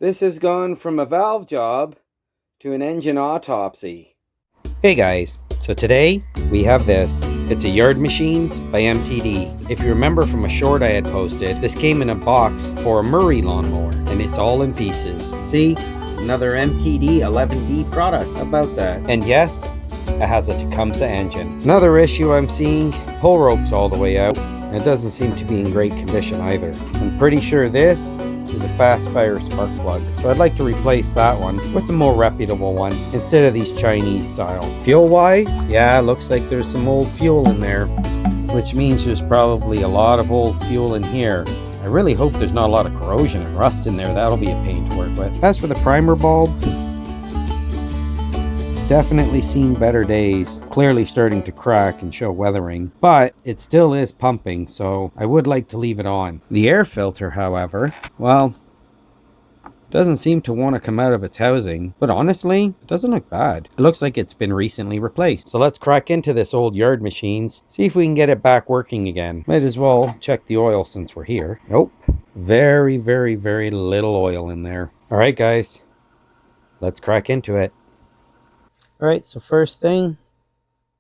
This has gone from a valve job to an engine autopsy. Hey guys, so today we have this. It's a Yard Machines by MTD. If you remember from a short I had posted, this came in a box for a Murray lawnmower and it's all in pieces. See, another MTD 11D product. How about that? And yes, it has a Tecumseh engine. Another issue I'm seeing, pull rope's all the way out. And it doesn't seem to be in great condition either. I'm pretty sure this is a fast fire spark plug. So I'd like to replace that one with a more reputable one instead of these Chinese style. Fuel wise, yeah, looks like there's some old fuel in there, which means there's probably a lot of old fuel in here. I really hope there's not a lot of corrosion and rust in there. That'll be a pain to work with. As for the primer bulb, definitely seen better days, clearly starting to crack and show weathering, but it still is pumping, so I would like to leave it on. The air filter, however, well, doesn't seem to want to come out of its housing, but honestly, it doesn't look bad. It looks like it's been recently replaced. So let's crack into this old Yard Machines, see if we can get it back working again. Might as well check the oil since we're here. Nope, very, very, very little oil in there. All right, guys, let's crack into it. Alright, so first thing,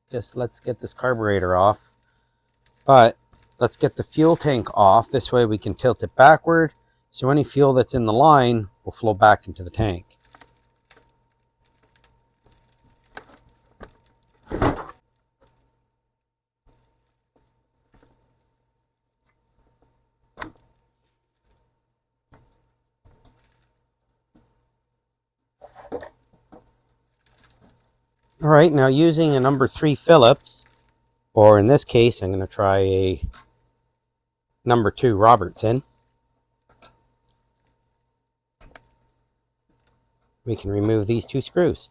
just let's get this carburetor off. But let's get the fuel tank off. This way we can tilt it backward, so any fuel that's in the line will flow back into the tank. All right, now using a number 3 Phillips, or in this case, I'm going to try a number 2 Robertson. We can remove these 2 screws.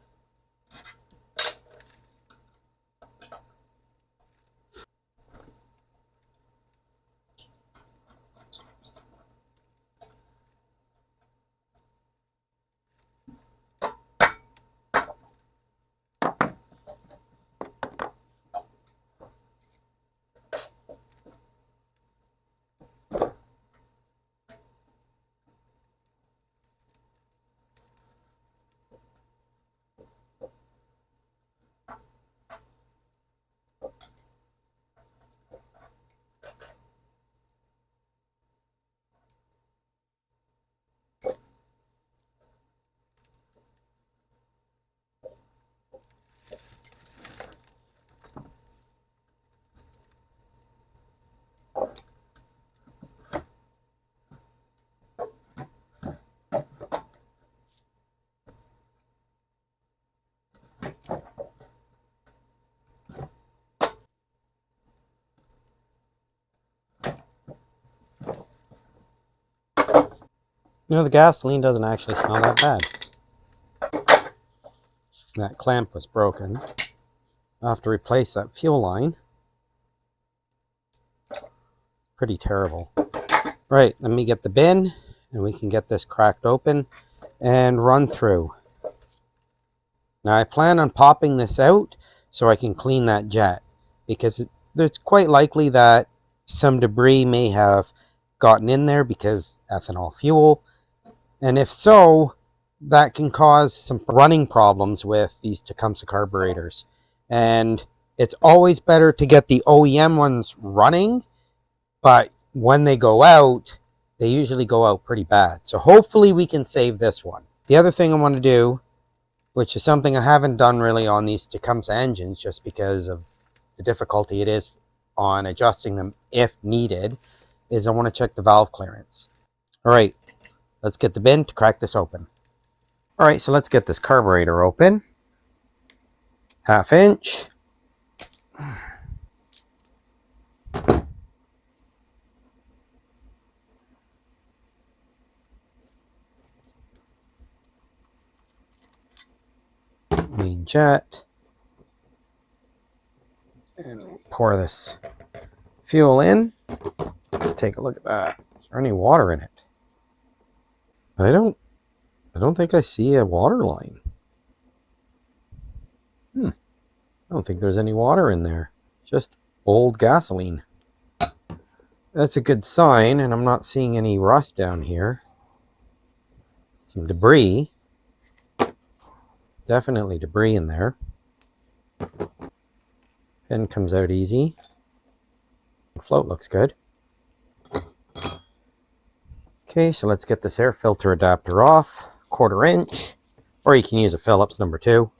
You know, the gasoline doesn't actually smell that bad. That clamp was broken. I'll have to replace that fuel line. Pretty terrible. Right, let me get the bin and we can get this cracked open and run through. Now I plan on popping this out so I can clean that jet, because it's quite likely that some debris may have gotten in there because ethanol fuel. And if so, that can cause some running problems with these Tecumseh carburetors. And it's always better to get the OEM ones running, but when they go out, they usually go out pretty bad. So hopefully we can save this one. The other thing I want to do, which is something I haven't done really on these Tecumseh engines just because of the difficulty it is on adjusting them if needed, is I want to check the valve clearance. All right. Let's get the bin to crack this open. All right, so let's get this carburetor open. 1/2 inch. Main jet. And pour this fuel in. Let's take a look at that. Is there any water in it? I don't think I see a water line. I don't think there's any water in there. Just old gasoline. That's a good sign, and I'm not seeing any rust down here. some debris. Definitely debris in there. Pin comes out easy. The float looks good. Okay, so let's get this air filter adapter off. 1/4 inch, or you can use a Phillips #2.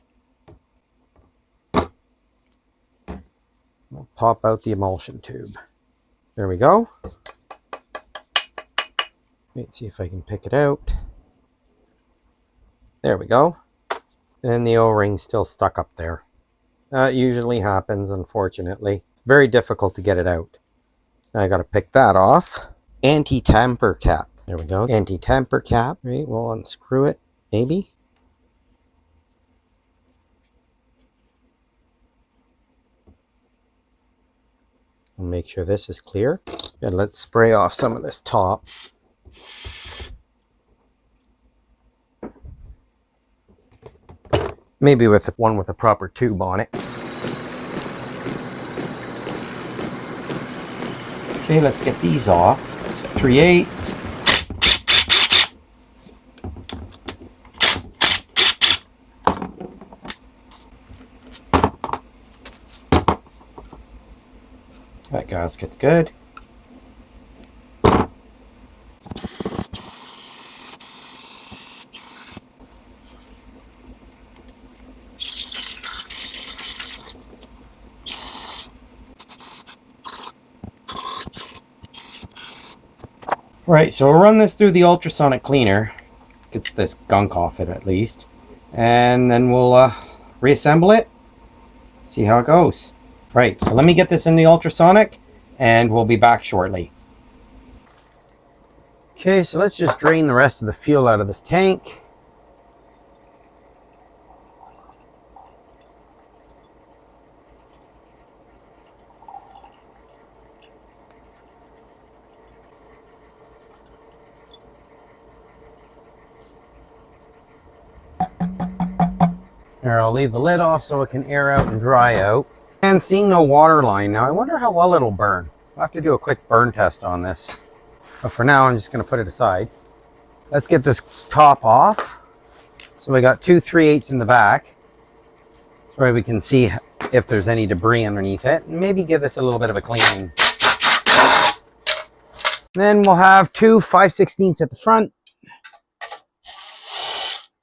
We'll pop out the emulsion tube. There we go. Wait, see if I can pick it out. There we go. And the O-ring's still stuck up there. That usually happens, unfortunately. It's very difficult to get it out. Now I got to pick that off. Anti-tamper cap. There we go. Anti-tamper cap. Right, we'll unscrew it, maybe. We'll make sure this is clear. And let's spray off some of this top. Maybe with one with a proper tube on it. Okay, let's get these off. So 3/8. That gasket's good. Right, so we'll run this through the ultrasonic cleaner, get this gunk off it at least, and then we'll reassemble it, see how it goes. Right, so let me get this in the ultrasonic, and we'll be back shortly. Okay, so let's just drain the rest of the fuel out of this tank. Here, I'll leave the lid off so it can air out and dry out. And seeing no water line now, I wonder how well it'll burn. I'll have to do a quick burn test on this. But for now, I'm just going to put it aside. Let's get this top off. So we got 2 3/8 in the back. So we can see if there's any debris underneath it. And maybe give this a little bit of a cleaning. Then we'll have 2 5/16 at the front.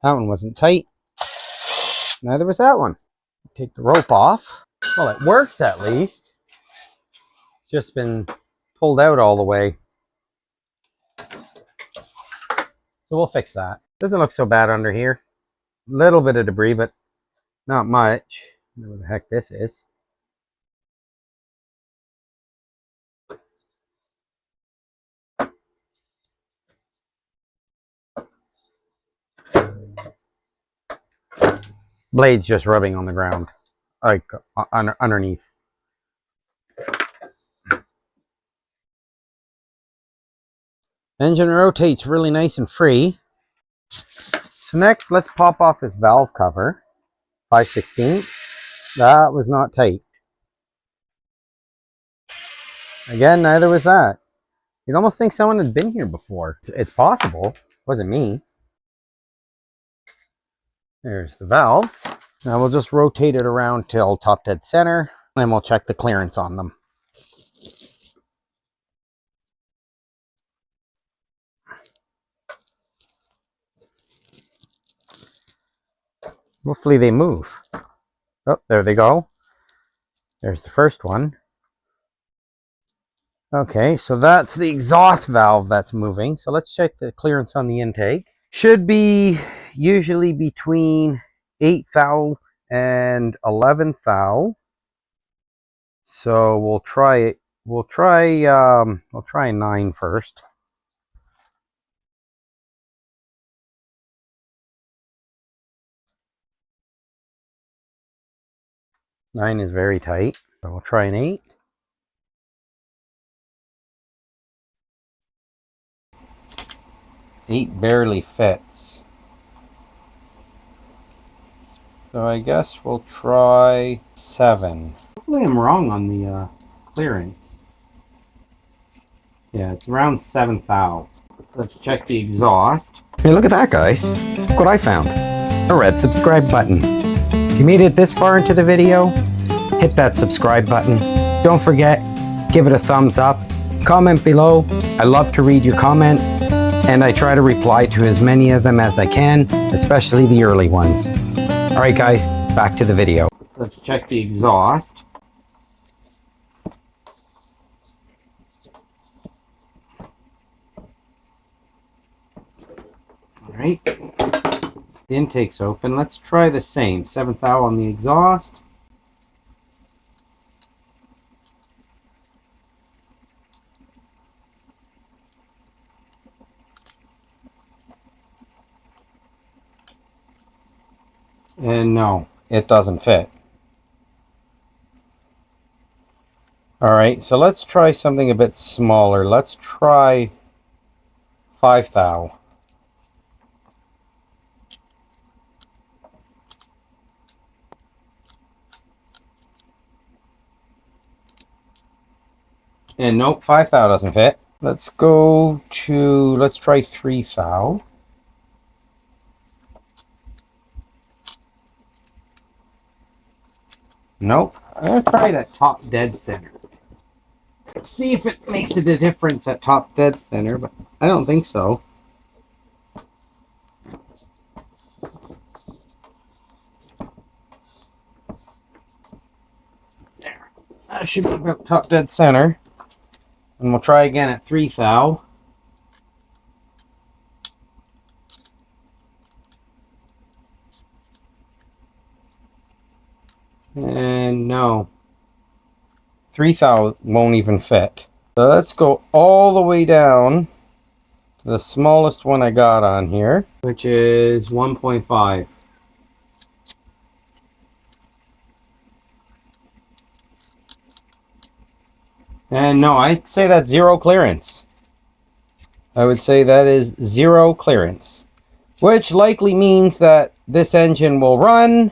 That one wasn't tight. Neither was that one. Take the rope off. Well, it works at least. Just been pulled out all the way. So we'll fix that. Doesn't look so bad under here. Little bit of debris, but not much. I don't know what the heck this is. Blade's just rubbing on the ground, like underneath. Engine rotates really nice and free. So next, let's pop off this valve cover, 5/16. That was not tight. Again, neither was that. You'd almost think someone had been here before. It's possible. It wasn't me. There's the valves. Now we'll just rotate it around till top dead center, and we'll check the clearance on them. Hopefully they move. Oh, there they go. There's the first one. Okay, so that's the exhaust valve that's moving. So let's check the clearance on the intake. Should be usually between 8 thou and 11 thou. So we'll try it. We'll try 9 first. Nine is very tight. So we'll try an 8. Eight barely fits. So I guess we'll try 7. Hopefully I'm wrong on the clearance. Yeah, it's around 7 thou. Let's check the exhaust. Hey, look at that, guys. Look what I found. A red subscribe button. If you made it this far into the video, hit that subscribe button. Don't forget, give it a thumbs up. Comment below. I love to read your comments, and I try to reply to as many of them as I can, especially the early ones. All right, guys, back to the video. Let's check the exhaust. All right, the intake's open. Let's try the same. 7th thou on the exhaust. And no, it doesn't fit. All right, so let's try something a bit smaller. Let's try 5 thou. And nope, 5 thou doesn't fit. Let's try 3 thou. Nope. I'm going to try it at top dead center. Let's see if it makes a difference at top dead center, but I don't think so. There. That should be about top dead center. And we'll try again at 3 thou. And no. 3 thou won't even fit. So let's go all the way down to the smallest one I got on here, which is 1.5. And no, I'd say that's 0 clearance. I would say that is 0 clearance, which likely means that this engine will run,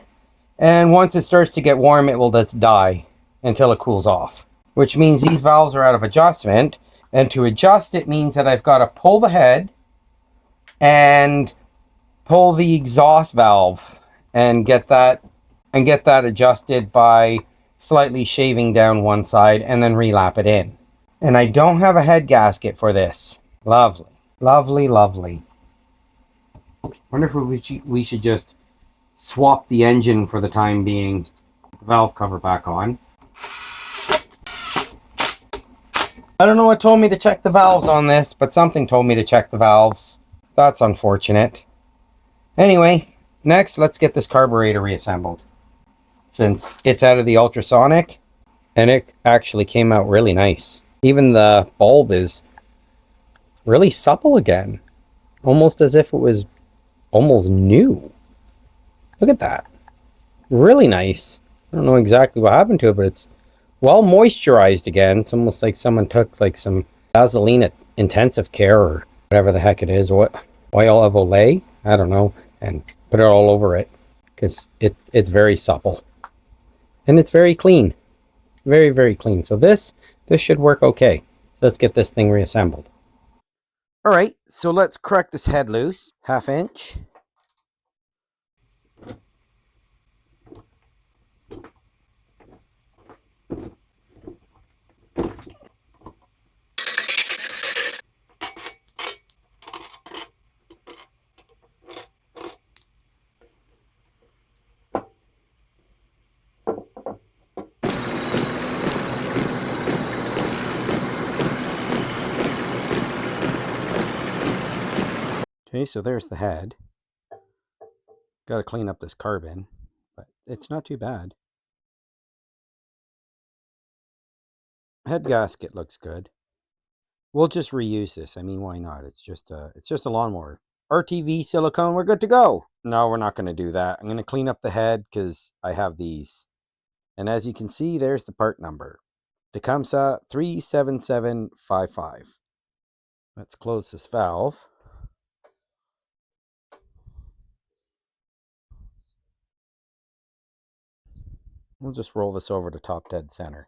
and once it starts to get warm, it will just die until it cools off, which means these valves are out of adjustment. And to adjust it means that I've got to pull the head and pull the exhaust valve and get that adjusted by slightly shaving down one side and then relap it in. And I don't have a head gasket for this. Lovely, lovely, lovely. Wonder if we should just swap the engine for the time being. The valve cover back on. I don't know what told me to check the valves on this, but something told me to check the valves. That's unfortunate. Anyway, next let's get this carburetor reassembled, since it's out of the ultrasonic, and it actually came out really nice. Even the bulb is really supple again, almost as if it was almost new. Look at that. Really nice. I don't know exactly what happened to it, but it's well moisturized again. It's almost like someone took like some Vaseline intensive care or whatever the heck it is. What oil of Olay? I don't know. And put it all over it, because it's very supple. And it's very clean. Very, very clean. So this should work okay. So let's get this thing reassembled. All right, so let's crack this head loose. 1/2 inch. Okay, so there's the head. Got to clean up this carbon, but it's not too bad. Head gasket looks good. We'll just reuse this. I mean, why not? It's just a lawnmower. RTV silicone, we're good to go. No, we're not going to do that. I'm going to clean up the head because I have these. And as you can see, there's the part number. Tecumseh 37755. Let's close this valve. We'll just roll this over to top dead center.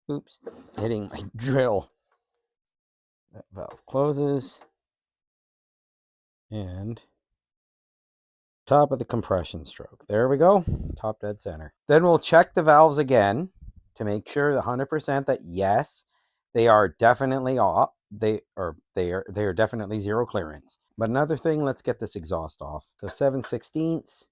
Oops, hitting my drill. That valve closes. And top of the compression stroke. There we go. Top dead center. Then we'll check the valves again to make sure 100% that yes, they are definitely off. They are definitely zero clearance. But another thing, let's get this exhaust off. So 7/16.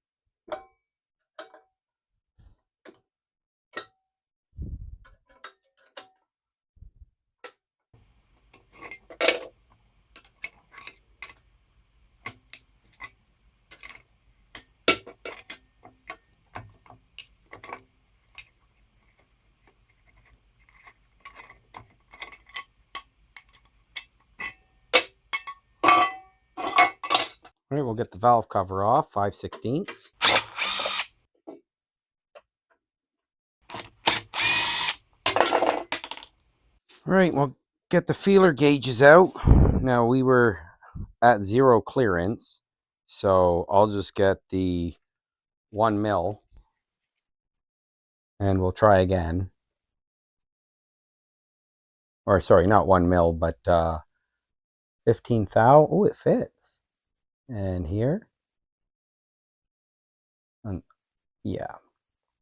All right, we'll get the valve cover off, 5/16. All right, we'll get the feeler gauges out. Now we were at zero clearance, so I'll just get the 1 mil and we'll try again. Or sorry, not 1 mil, but 15 thou. Oh, it fits. And here, and yeah,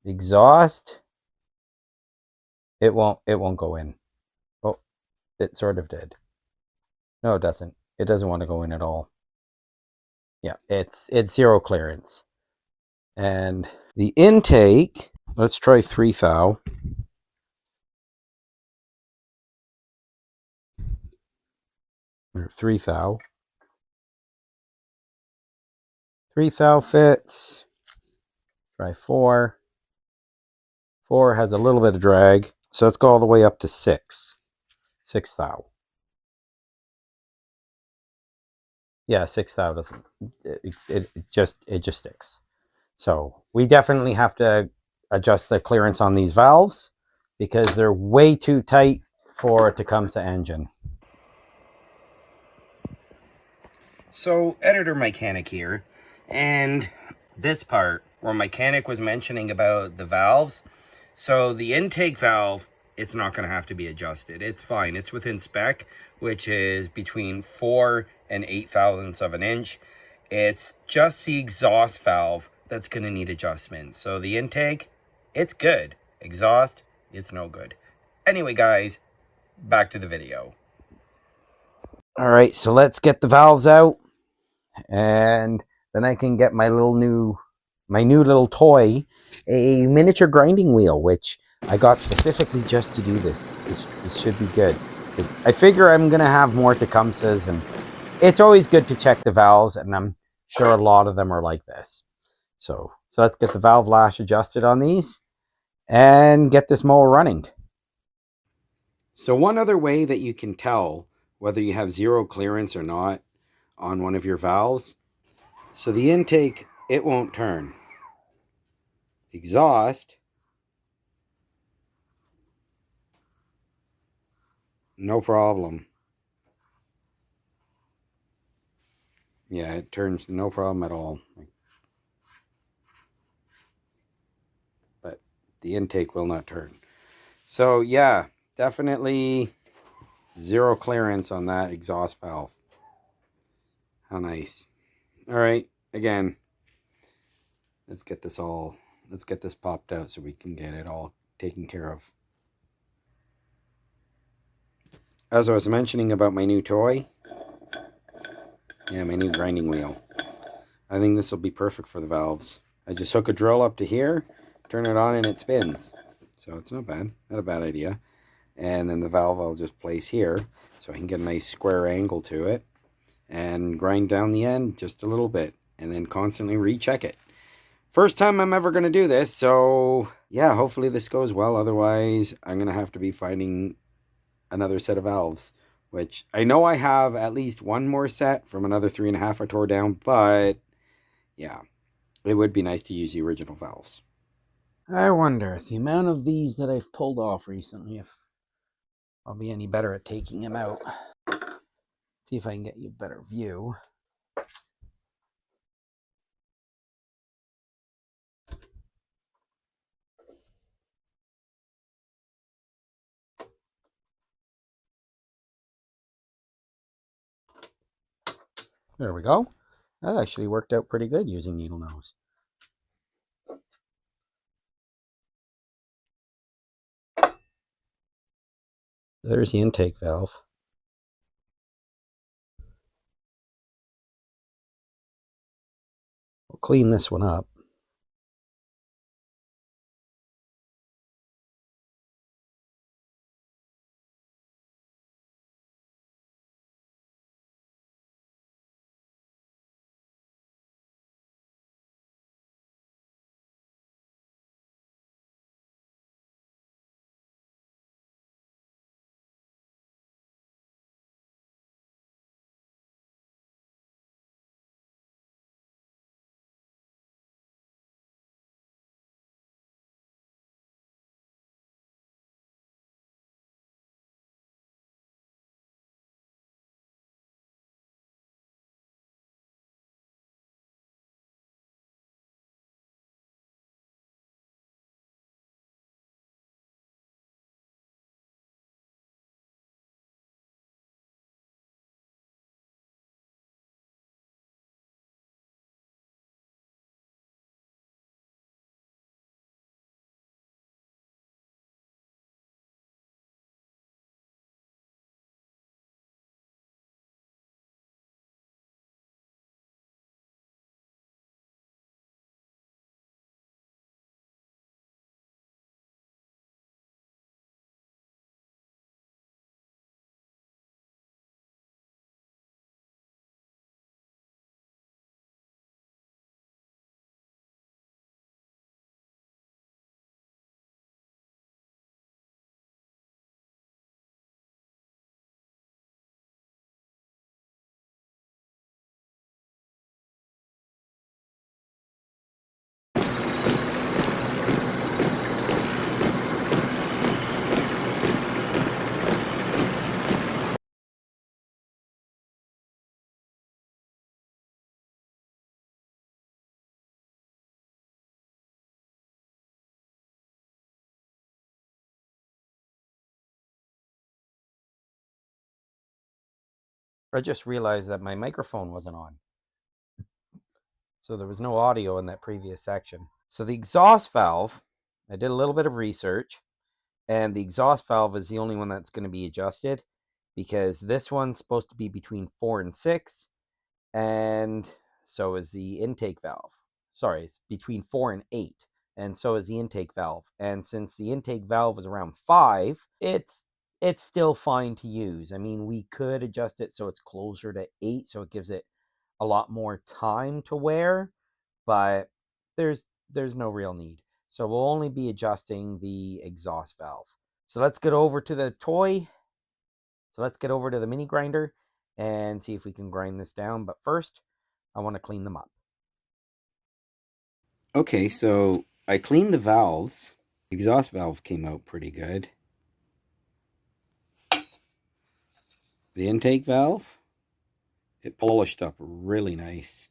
exhaust. It won't go in. Oh, it sort of did. No, it doesn't. It doesn't want to go in at all. Yeah, it's zero clearance. And the intake, let's try 3 thou. Or 3 thou. 3 thou fits. Try 4. 4 has a little bit of drag. So let's go all the way up to 6. 6 thou. Yeah, 6 thou doesn't. It just sticks. So we definitely have to adjust the clearance on these valves because they're way too tight for a Tecumseh engine. So editor Mikeanic here, and this part where Mikeanic was mentioning about the valves. So the intake valve, it's not going to have to be adjusted. It's fine. It's within spec, which is between 4 and 8 thousandths of an inch. It's just the exhaust valve that's going to need adjustments. So the intake, it's good. Exhaust, it's no good. Anyway, guys, back to the video. All right, so let's get the valves out, and then I can get my new little toy, a miniature grinding wheel, which I got specifically just to do this. This should be good, because I figure I'm going to have more Tecumsehs, and it's always good to check the valves, and I'm sure a lot of them are like this. So let's get the valve lash adjusted on these and get this mower running. So one other way that you can tell whether you have zero clearance or not on one of your valves, so the intake, it won't turn. Exhaust, no problem. Yeah, it turns no problem at all. But the intake will not turn. So yeah, definitely zero clearance on that exhaust valve. How nice. All right, again, let's get this popped out so we can get it all taken care of. As I was mentioning about my new toy, yeah, my new grinding wheel, I think this will be perfect for the valves. I just hook a drill up to here, turn it on, and it spins. So it's not bad, not a bad idea. And then the valve I'll just place here so I can get a nice square angle to it and grind down the end just a little bit and then constantly recheck it. First time I'm ever going to do this, so yeah, hopefully this goes well. Otherwise, I'm going to have to be finding another set of valves, which I know I have at least one more set from another 3.5 I tore down, but yeah, it would be nice to use the original valves. I wonder, the amount of these that I've pulled off recently, if I'll be any better at taking them out. See if I can get you a better view. There we go. That actually worked out pretty good using needle nose. There's the intake valve. We'll clean this one up. I just realized that my microphone wasn't on. So there was no audio in that previous section. So the exhaust valve, I did a little bit of research, and the exhaust valve is the only one that's going to be adjusted because this one's supposed to be between 4 and 6, and so is the intake valve. Sorry, it's between 4 and 8, and so is the intake valve. And since the intake valve is around 5, it's still fine to use. I mean, we could adjust it so it's closer to 8, so it gives it a lot more time to wear, but there's no real need. So we'll only be adjusting the exhaust valve. So let's get over to the toy. So let's get over to the mini grinder and see if we can grind this down. But first, I want to clean them up. Okay, so I cleaned the valves. The exhaust valve came out pretty good. The intake valve, it polished up really nice.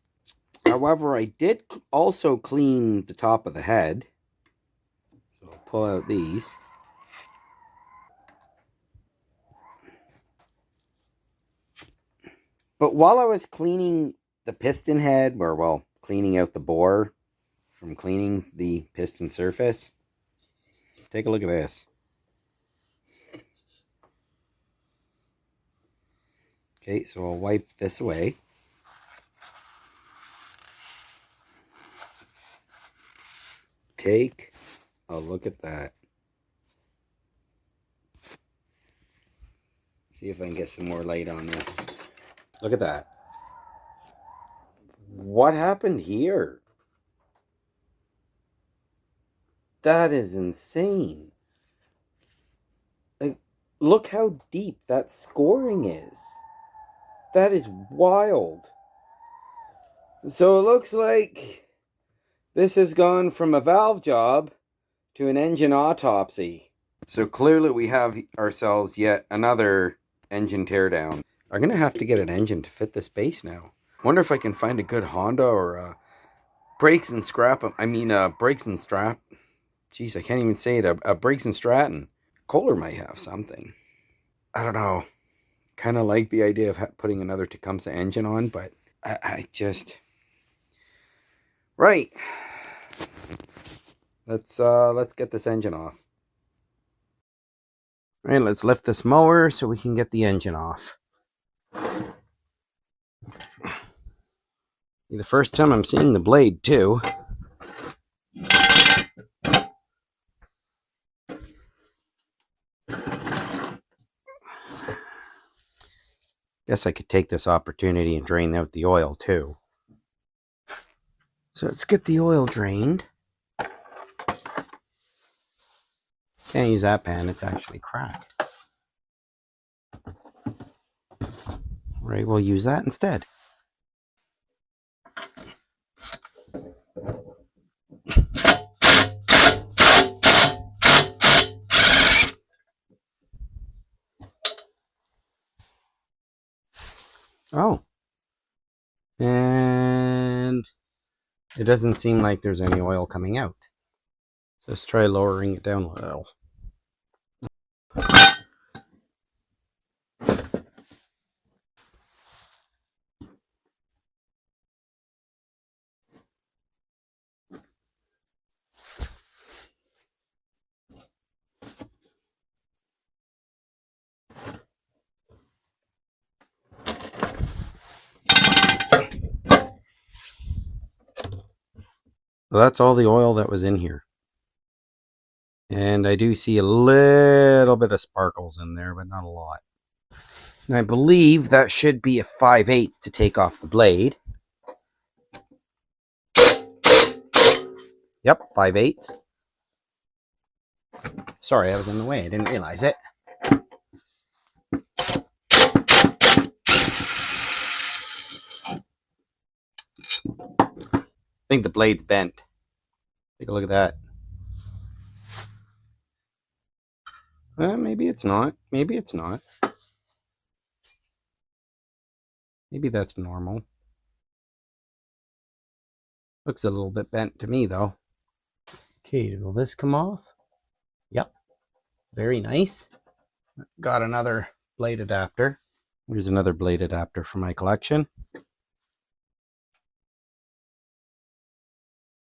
However, I did also clean the top of the head. So I'll pull out these. But while I was cleaning the piston head, or well, cleaning out the bore from cleaning the piston surface, take a look at this. Okay, so I'll wipe this away. Take a look at that. See if I can get some more light on this. Look at that. What happened here? That is insane. Like, look how deep that scoring is. That is wild. So it looks like this has gone from a valve job to an engine autopsy. So clearly we have ourselves yet another engine teardown. I'm going to have to get an engine to fit this base now. Wonder if I can find a good Honda or brakes and scrap. I mean, brakes and strap. Jeez, I can't even say it. A brakes and Stratton. Kohler might have something. I don't know. Kind of like the idea of putting another Tecumseh engine on, but I just... Right. Let's get this engine off. All right, let's lift this mower so we can get the engine off. The first time I'm seeing the blade too. Guess I could take this opportunity and drain out the oil too. So let's get the oil drained. Can't use that pan, it's actually cracked. Right, we'll use that instead. Oh. And it doesn't seem like there's any oil coming out. So let's try lowering it down a little. So that's all the oil that was in here. And I do see a little bit of sparkles in there, but not a lot. And I believe that should be a 5/8 to take off the blade. Yep, 5/8. Sorry, I was in the way. I didn't realize it. I think the blade's bent. Take a look at that. Maybe it's not. Maybe it's not. Maybe that's normal. Looks a little bit bent to me, though. Okay, will this come off? Yep. Very nice. Got another blade adapter. Here's another blade adapter for my collection.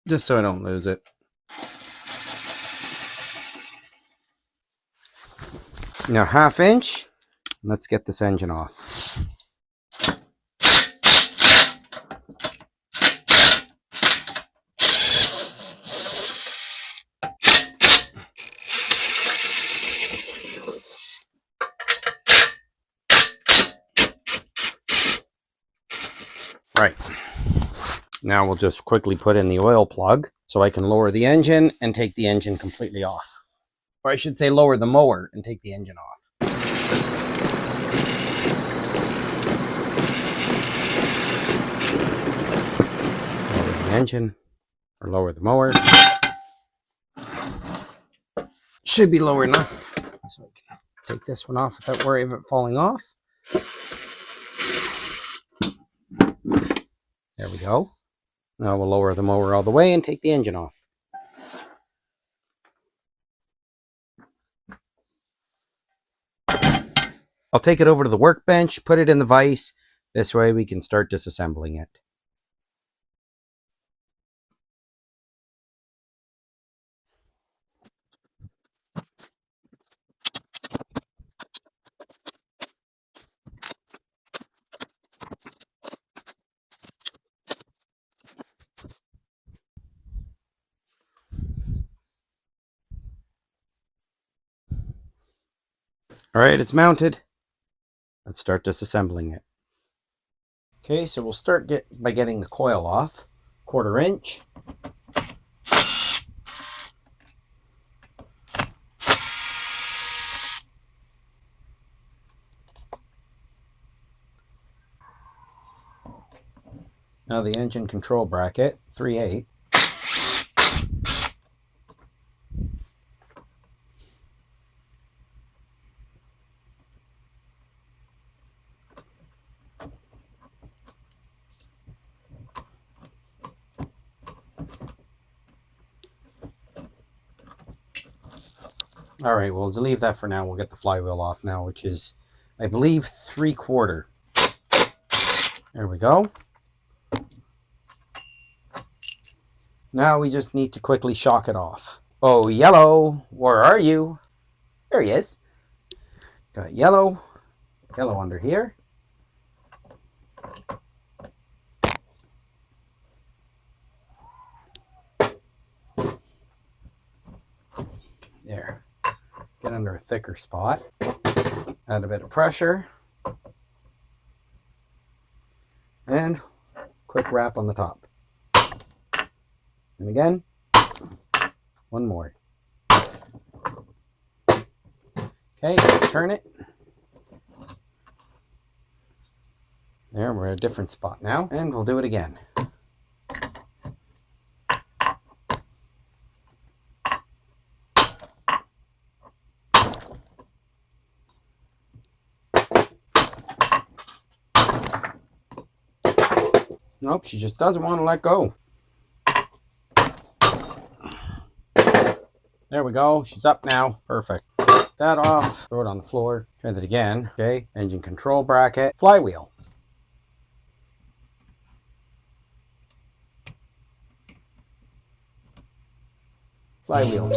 Just so I don't lose it. Now 1/2 inch. Let's get this engine off. Right. Now we'll just quickly put in the oil plug so I can lower the engine and take the engine completely off. Or I should say lower the mower and take the engine off. So lower the engine or lower the mower. Should be low enough so I can take this one off without worry of it falling off. There we go. Now we'll lower the mower all the way and take the engine off. I'll take it over to the workbench, put it in the vise. This way we can start disassembling it. All right, it's mounted. Let's start disassembling it. Okay, so we'll start by getting the coil off. 1/4 inch. Now the engine control bracket, 3/8. All right, we'll leave that for now. We'll get the flywheel off now, which is, I believe, 3/4. There we go. Now we just need to quickly shock it off. Oh, yellow, where are you? There he is. Got yellow under here. There. Get under a thicker spot. Add a bit of pressure. And quick wrap on the top. And again, one more. Okay, let's turn it. There, we're at a different spot now, and we'll do it again. Nope, she just doesn't want to let go. There we go, she's up now. Perfect. Take that off, throw it on the floor, try that again. Okay, engine control bracket, flywheel. Flywheel.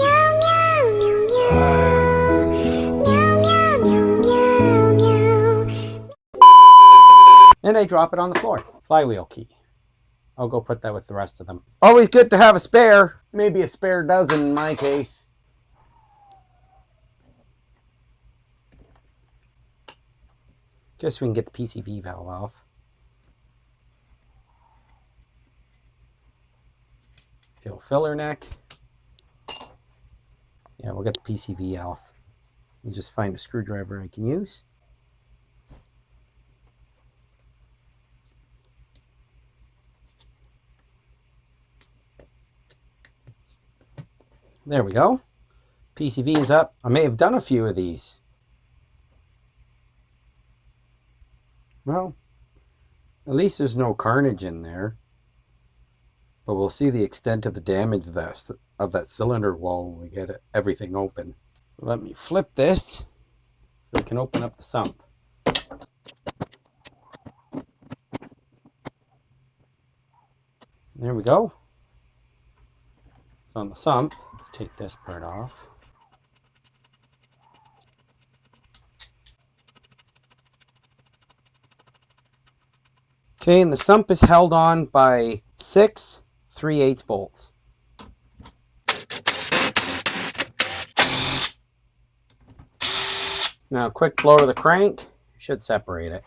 And I drop it on the floor. Flywheel key. I'll go put that with the rest of them. Always good to have a spare. Maybe a spare dozen in my case. Guess we can get the PCV valve off. Fuel filler neck. Yeah, we'll get the PCV off. You just find a screwdriver I can use. There we go. PCV is up. I may have done a few of these. Well, at least there's no carnage in there. But we'll see the extent of the damage of that cylinder wall when we get everything open. Let me flip this so we can open up the sump. There we go. It's on the sump. Let's take this part off. Okay, and the sump is held on by 6 3/8 bolts. Now, a quick blow to the crank should separate it.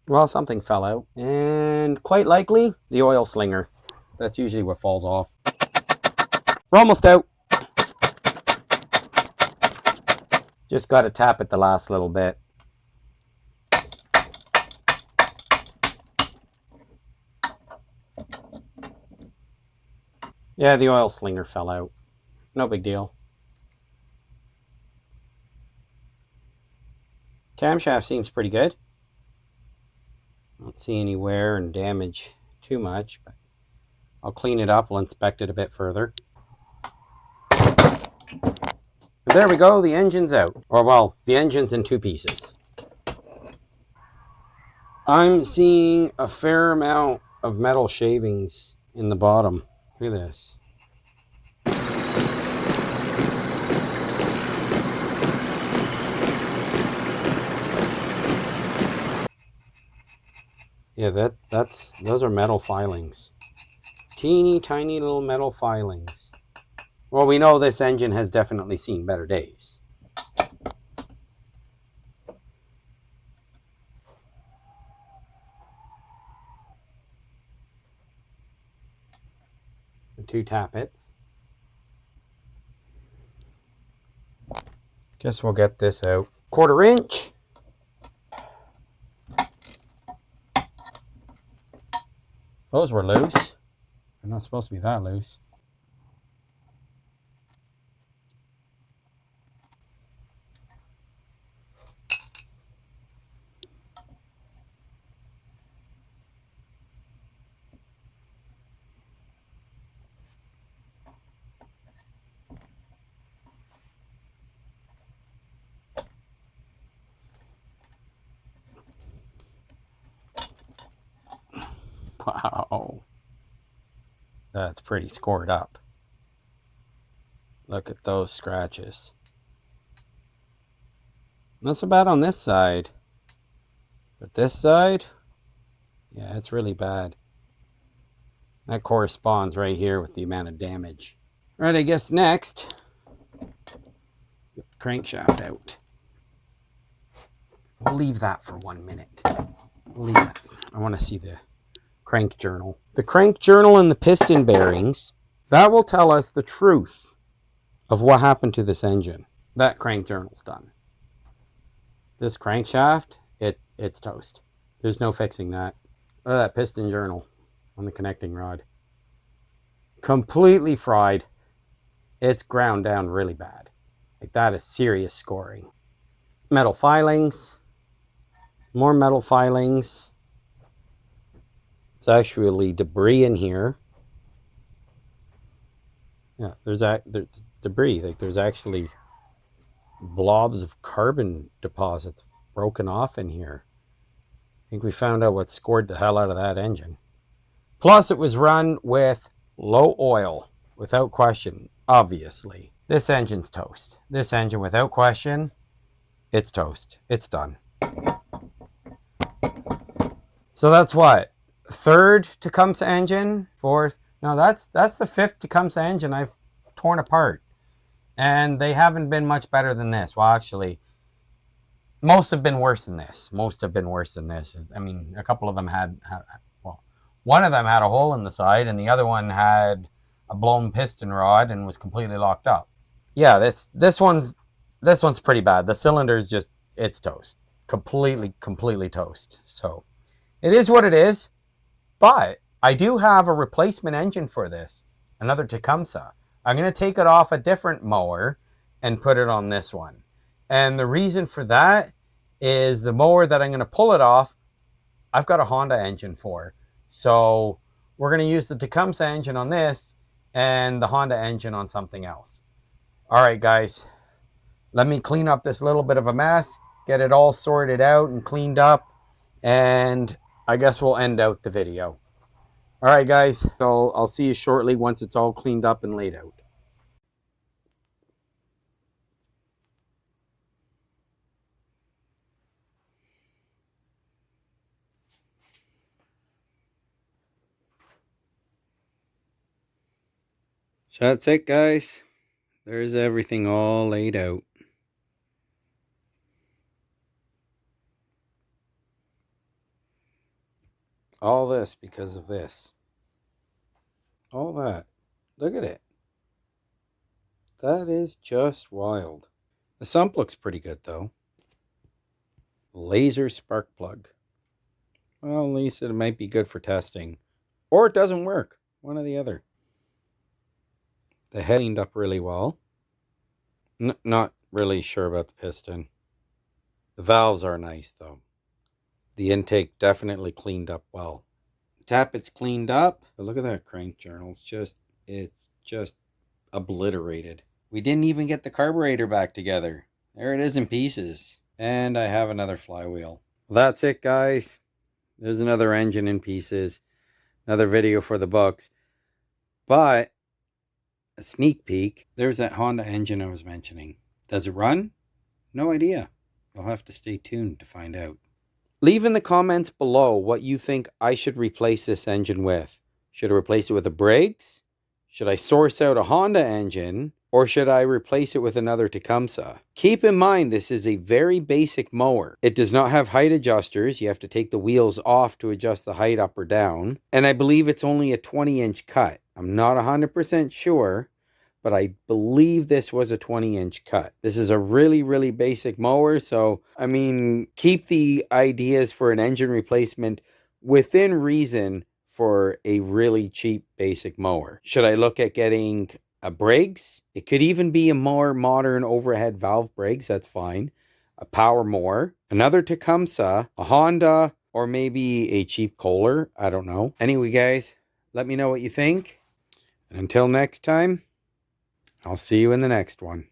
Well, something fell out, and quite likely the oil slinger. That's usually what falls off. We're almost out. Just got to tap it the last little bit. Yeah, the oil slinger fell out. No big deal. Camshaft seems pretty good. Don't see any wear and damage too much, but I'll clean it up. We'll inspect it a bit further. And there we go, the engine's out. Or well, the engine's in 2 pieces. I'm seeing a fair amount of metal shavings in the bottom. Look at this. Yeah, those are metal filings. Teeny tiny little metal filings. Well, we know this engine has definitely seen better days. The 2 tappets. Guess we'll get this out. 1/4 inch. Those were loose. They're not supposed to be that loose. Wow. That's pretty scored up. Look at those scratches. Not so bad on this side. But this side, yeah, it's really bad. That corresponds right here with the amount of damage. All right, I guess next, get the crankshaft out. We'll leave that for 1 minute. We'll leave that. I want to see the crank journal. The crank journal and the piston bearings, that will tell us the truth of what happened to this engine. That crank journal's done. This crankshaft, it's toast. There's no fixing that. Look at that piston journal on the connecting rod. Completely fried. It's ground down really bad. Like, that is serious scoring. Metal filings. More metal filings. It's actually debris in here. Yeah, there's debris. Like, there's actually blobs of carbon deposits broken off in here. I think we found out what scored the hell out of that engine. Plus, it was run with low oil, without question, obviously. This engine's toast. This engine, without question, it's toast. It's done. So that's what? Third Tecumseh engine? Fourth? No, that's the fifth Tecumseh engine I've torn apart. And they haven't been much better than this. Well, actually, most have been worse than this. Most have been worse than this. I mean, a couple of them had well, one of them had a hole in the side, and the other one had a blown piston rod and was completely locked up. Yeah, this one's pretty bad. The cylinder's just, it's toast. Completely toast. So it is what it is. But I do have a replacement engine for this, another Tecumseh. I'm going to take it off a different mower and put it on this one. And the reason for that is the mower that I'm going to pull it off, I've got a Honda engine for. So we're going to use the Tecumseh engine on this and the Honda engine on something else. All right, guys, let me clean up this little bit of a mess, get it all sorted out and cleaned up, and I guess we'll end out the video. All right, guys, so I'll see you shortly once it's all cleaned up and laid out. So that's it, guys. There's everything all laid out. All this because of this. All that. Look at it. That is just wild. The sump looks pretty good, though. Laser spark plug. Well, at least it might be good for testing. Or it doesn't work. One or the other. The head cleaned up really well. Not really sure about the piston. The valves are nice, though. The intake definitely cleaned up well. Tappet's cleaned up. But look at that crank journal. It's just obliterated. We didn't even get the carburetor back together. There it is in pieces. And I have another flywheel. Well, that's it, guys. There's another engine in pieces. Another video for the books. But a sneak peek. There's that Honda engine I was mentioning. Does it run? No idea. You'll have to stay tuned to find out. Leave in the comments below what you think I should replace this engine with. Should I replace it with a Briggs? Should I source out a Honda engine? Or should I replace it with another Tecumseh? Keep in mind, this is a very basic mower. It does not have height adjusters. You have to take the wheels off to adjust the height up or down. And I believe it's only a 20-inch cut. I'm not 100% sure, but I believe this was a 20-inch cut. This is a really basic mower. So, I mean, keep the ideas for an engine replacement within reason for a really cheap basic mower. Should I look at getting a Briggs? It could even be a more modern overhead valve Briggs. That's fine. A power mower, another Tecumseh, a Honda, or maybe a cheap Kohler. I don't know. Anyway, guys, let me know what you think. And until next time, I'll see you in the next one.